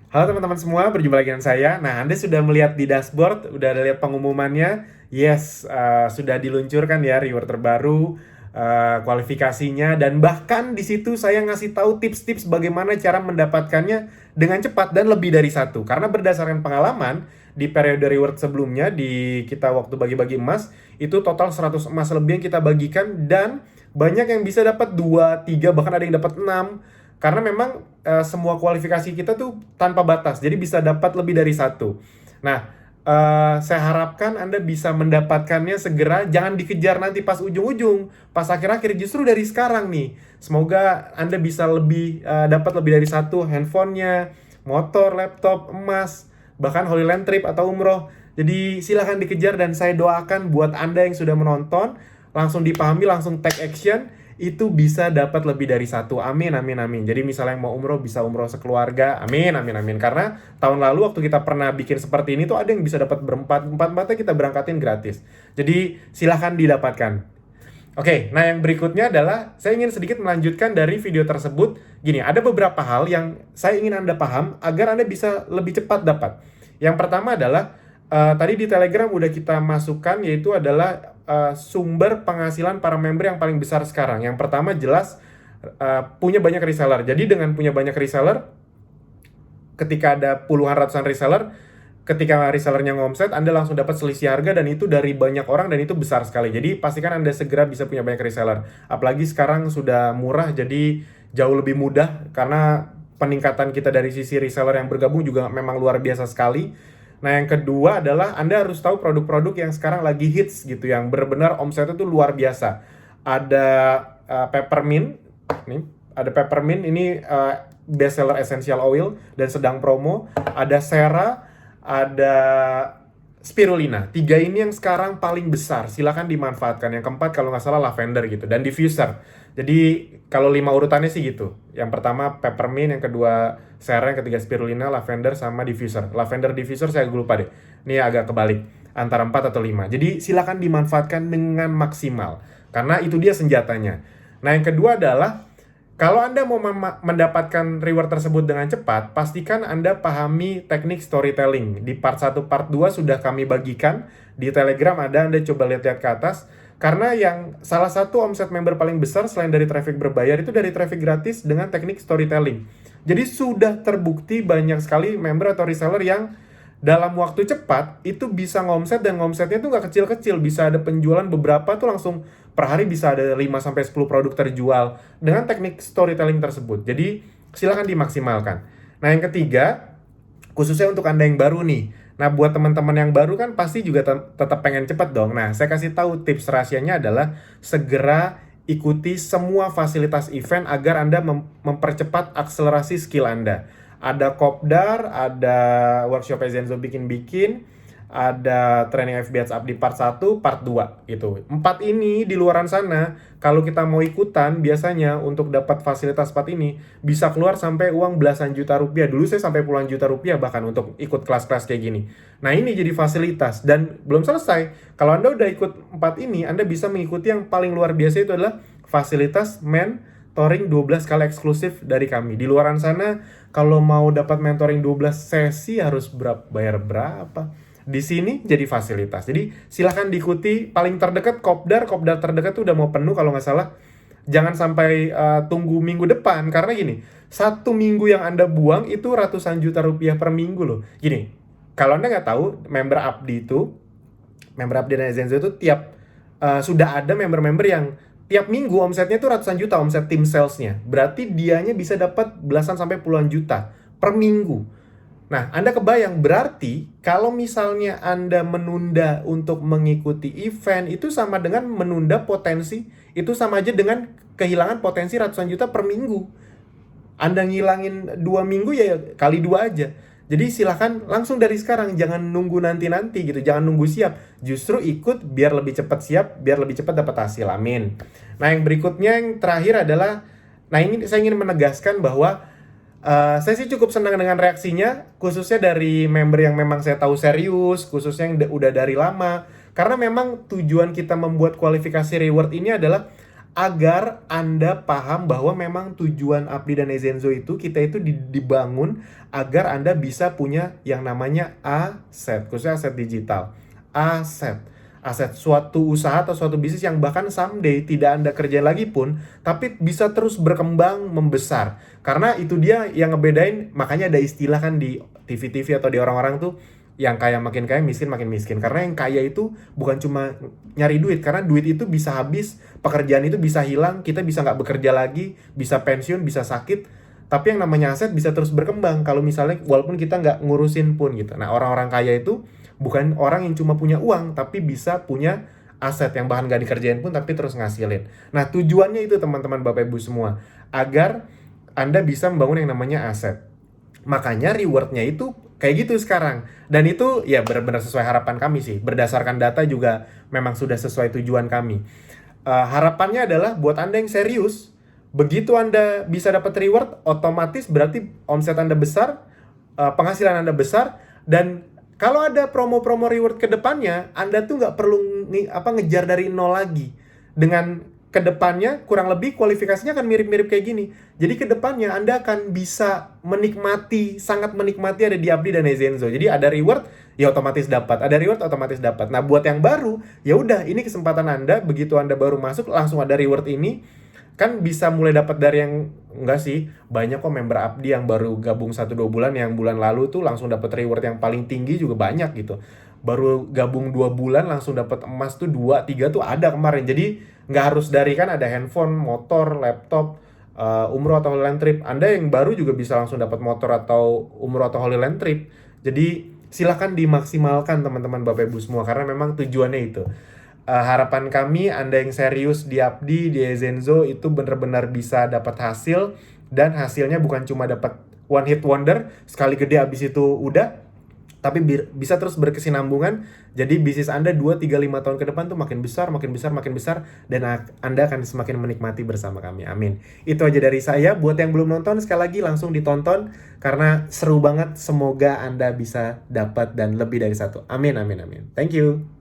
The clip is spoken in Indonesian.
Halo teman-teman semua, berjumpa lagi dengan saya. Nah, Anda sudah melihat di dashboard, udah ada lihat pengumumannya. Yes, sudah diluncurkan ya reward terbaru, kualifikasinya, dan bahkan di situ saya ngasih tahu tips-tips bagaimana cara mendapatkannya dengan cepat dan lebih dari satu. Karena berdasarkan pengalaman di periode reward sebelumnya, di kita waktu bagi-bagi emas, itu total 100 emas lebih yang kita bagikan, dan banyak yang bisa dapat 2, 3, bahkan ada yang dapat 6. Karena memang semua kualifikasi kita tuh tanpa batas, jadi bisa dapat lebih dari satu. Nah, saya harapkan Anda bisa mendapatkannya segera, jangan dikejar nanti pas ujung-ujung, pas akhir-akhir, justru dari sekarang nih. Semoga Anda bisa dapat lebih dari satu, handphonenya, motor, laptop, emas, bahkan Holy Land Trip atau umroh. Jadi silahkan dikejar, dan saya doakan buat Anda yang sudah menonton, langsung dipahami, langsung take action, itu bisa dapat lebih dari satu. Amin, amin, amin. Jadi misalnya yang mau umroh bisa umroh sekeluarga. Amin, amin, amin. Karena tahun lalu waktu kita pernah bikin seperti ini tuh ada yang bisa dapat berempat, empat-empatnya kita berangkatin gratis. Jadi silahkan didapatkan. Oke, nah yang berikutnya adalah saya ingin sedikit melanjutkan dari video tersebut. Gini, ada beberapa hal yang saya ingin Anda paham agar Anda bisa lebih cepat dapat. Yang pertama adalah tadi di Telegram udah kita masukkan, yaitu adalah sumber penghasilan para member yang paling besar sekarang. Yang pertama jelas punya banyak reseller. Jadi dengan punya banyak reseller, ketika ada puluhan ratusan reseller, ketika resellernya ngomset, Anda langsung dapat selisih harga, dan itu dari banyak orang, dan itu besar sekali. Jadi pastikan Anda segera bisa punya banyak reseller. Apalagi sekarang sudah murah, jadi jauh lebih mudah karena peningkatan kita dari sisi reseller yang bergabung juga memang luar biasa sekali. Nah, yang kedua adalah Anda harus tahu produk-produk yang sekarang lagi hits gitu, yang benar-benar omsetnya tuh luar biasa. Ada peppermint, nih, ada peppermint ini best seller essential oil dan sedang promo. Ada Sera, ada spirulina. Tiga ini yang sekarang paling besar. Silakan dimanfaatkan. Yang keempat kalau nggak salah lavender gitu, dan diffuser. Jadi kalau 5 urutannya sih gitu. Yang pertama peppermint, yang kedua Sera, yang ketiga spirulina, lavender, sama diffuser. Lavender diffuser saya lupa deh. Ini agak kebalik, antara 4 atau 5. Jadi silakan dimanfaatkan dengan maksimal, karena itu dia senjatanya. Nah, yang kedua adalah kalau Anda mau mendapatkan reward tersebut dengan cepat, pastikan Anda pahami teknik storytelling. Di part 1, part 2 sudah kami bagikan. Di Telegram ada, Anda coba lihat-lihat ke atas. Karena yang salah satu omset member paling besar selain dari traffic berbayar itu dari traffic gratis dengan teknik storytelling. Jadi sudah terbukti banyak sekali member atau reseller yang dalam waktu cepat itu bisa ngomset, dan ngomsetnya tuh nggak kecil-kecil. Bisa ada penjualan beberapa tuh langsung per hari bisa ada 5-10 produk terjual dengan teknik storytelling tersebut. Jadi silahkan dimaksimalkan. Nah, yang ketiga, khususnya untuk Anda yang baru nih. Nah, buat teman-teman yang baru kan pasti juga tetap pengen cepat dong. Nah, saya kasih tahu tips rahasianya adalah segera ikuti semua fasilitas event agar Anda mempercepat akselerasi skill Anda. Ada kopdar, ada workshop Zenzo bikin-bikin, ada training FBH up di part 1, part 2 gitu. 4 ini di luaran sana, kalau kita mau ikutan, biasanya untuk dapat fasilitas 4 ini bisa keluar sampai uang belasan juta rupiah. Dulu saya sampai puluhan juta rupiah bahkan untuk ikut kelas-kelas kayak gini. Nah, ini jadi fasilitas, dan belum selesai. Kalau Anda udah ikut 4 ini, Anda bisa mengikuti yang paling luar biasa, itu adalah fasilitas mentoring 12 kali eksklusif dari kami. Di luaran sana, kalau mau dapat mentoring 12 sesi harus bayar berapa? Di sini jadi fasilitas. Jadi silahkan diikuti. Paling terdekat kopdar terdekat tuh udah mau penuh kalau nggak salah. Jangan sampai tunggu minggu depan, karena gini, 1 minggu yang Anda buang itu ratusan juta rupiah per minggu loh. Gini, kalau Anda nggak tahu, member Abdi dan Zenzo itu sudah ada member-member yang tiap minggu omsetnya itu ratusan juta, omset tim salesnya. Berarti dianya bisa dapat belasan sampai puluhan juta per minggu. Nah, Anda kebayang, berarti kalau misalnya Anda menunda untuk mengikuti event, itu sama dengan menunda potensi, itu sama aja dengan kehilangan potensi ratusan juta per minggu. Anda ngilangin 2 minggu, ya kali 2 aja. Jadi silahkan langsung dari sekarang, jangan nunggu nanti-nanti gitu, jangan nunggu siap. Justru ikut biar lebih cepat siap, biar lebih cepat dapat hasil, amin. Nah, yang berikutnya, yang terakhir adalah, nah ini saya ingin menegaskan bahwa saya sih cukup senang dengan reaksinya, khususnya dari member yang memang saya tahu serius, khususnya yang udah dari lama. Karena memang tujuan kita membuat kualifikasi reward ini adalah agar Anda paham bahwa memang tujuan Abdi dan Ezenzo itu, kita itu dibangun agar Anda bisa punya yang namanya aset, khususnya aset digital. Aset suatu usaha atau suatu bisnis yang bahkan someday tidak Anda kerjain lagi pun, tapi bisa terus berkembang, membesar. Karena itu dia yang ngebedain, makanya ada istilah kan di TV-TV atau di orang-orang tuh, yang kaya makin kaya, miskin makin miskin. Karena yang kaya itu bukan cuma nyari duit, karena duit itu bisa habis, pekerjaan itu bisa hilang, kita bisa nggak bekerja lagi, bisa pensiun, bisa sakit. Tapi yang namanya aset bisa terus berkembang kalau misalnya walaupun kita nggak ngurusin pun gitu. Nah, orang-orang kaya itu bukan orang yang cuma punya uang, tapi bisa punya aset yang bahkan nggak dikerjain pun tapi terus ngasilin. Nah, tujuannya itu teman-teman Bapak Ibu semua, agar Anda bisa membangun yang namanya aset. Makanya rewardnya itu kayak gitu sekarang. Dan itu ya benar-benar sesuai harapan kami sih. Berdasarkan data juga memang sudah sesuai tujuan kami. Harapannya adalah buat Anda yang serius, begitu Anda bisa dapat reward, otomatis berarti omset Anda besar, penghasilan Anda besar, dan kalau ada promo-promo reward ke depannya, Anda tuh nggak perlu ngejar dari nol lagi. Dengan kedepannya kurang lebih kualifikasinya akan mirip-mirip kayak gini. Jadi kedepannya Anda akan bisa menikmati, sangat menikmati ada di Abdi dan Ezenzo. Jadi ada reward, ya otomatis dapat. Ada reward, otomatis dapat. Nah, buat yang baru, ya udah, ini kesempatan Anda. Begitu Anda baru masuk, langsung ada reward ini. Kan bisa mulai dapat dari yang, enggak sih, banyak kok member Abdi yang baru gabung 1-2 bulan, yang bulan lalu tuh langsung dapat reward yang paling tinggi juga banyak gitu. Baru gabung 2 bulan langsung dapat emas tuh 2, 3 tuh ada kemarin. Jadi nggak harus dari, kan ada handphone, motor, laptop, umroh atau Holy Land Trip. Anda yang baru juga bisa langsung dapat motor atau umroh atau Holy Land Trip. Jadi silakan dimaksimalkan teman-teman Bapak Ibu semua, karena memang tujuannya itu. Harapan kami Anda yang serius di Abdi, di Ezenzo itu benar-benar bisa dapat hasil, dan hasilnya bukan cuma dapat one hit wonder, sekali gede abis itu udah, tapi bisa terus berkesinambungan. Jadi bisnis Anda 2, 3, 5 tahun ke depan tuh makin besar, makin besar, makin besar, dan Anda akan semakin menikmati bersama kami. Amin. Itu aja dari saya. Buat yang belum nonton, sekali lagi langsung ditonton, karena seru banget. Semoga Anda bisa dapat dan lebih dari satu. Amin, amin, amin. Thank you.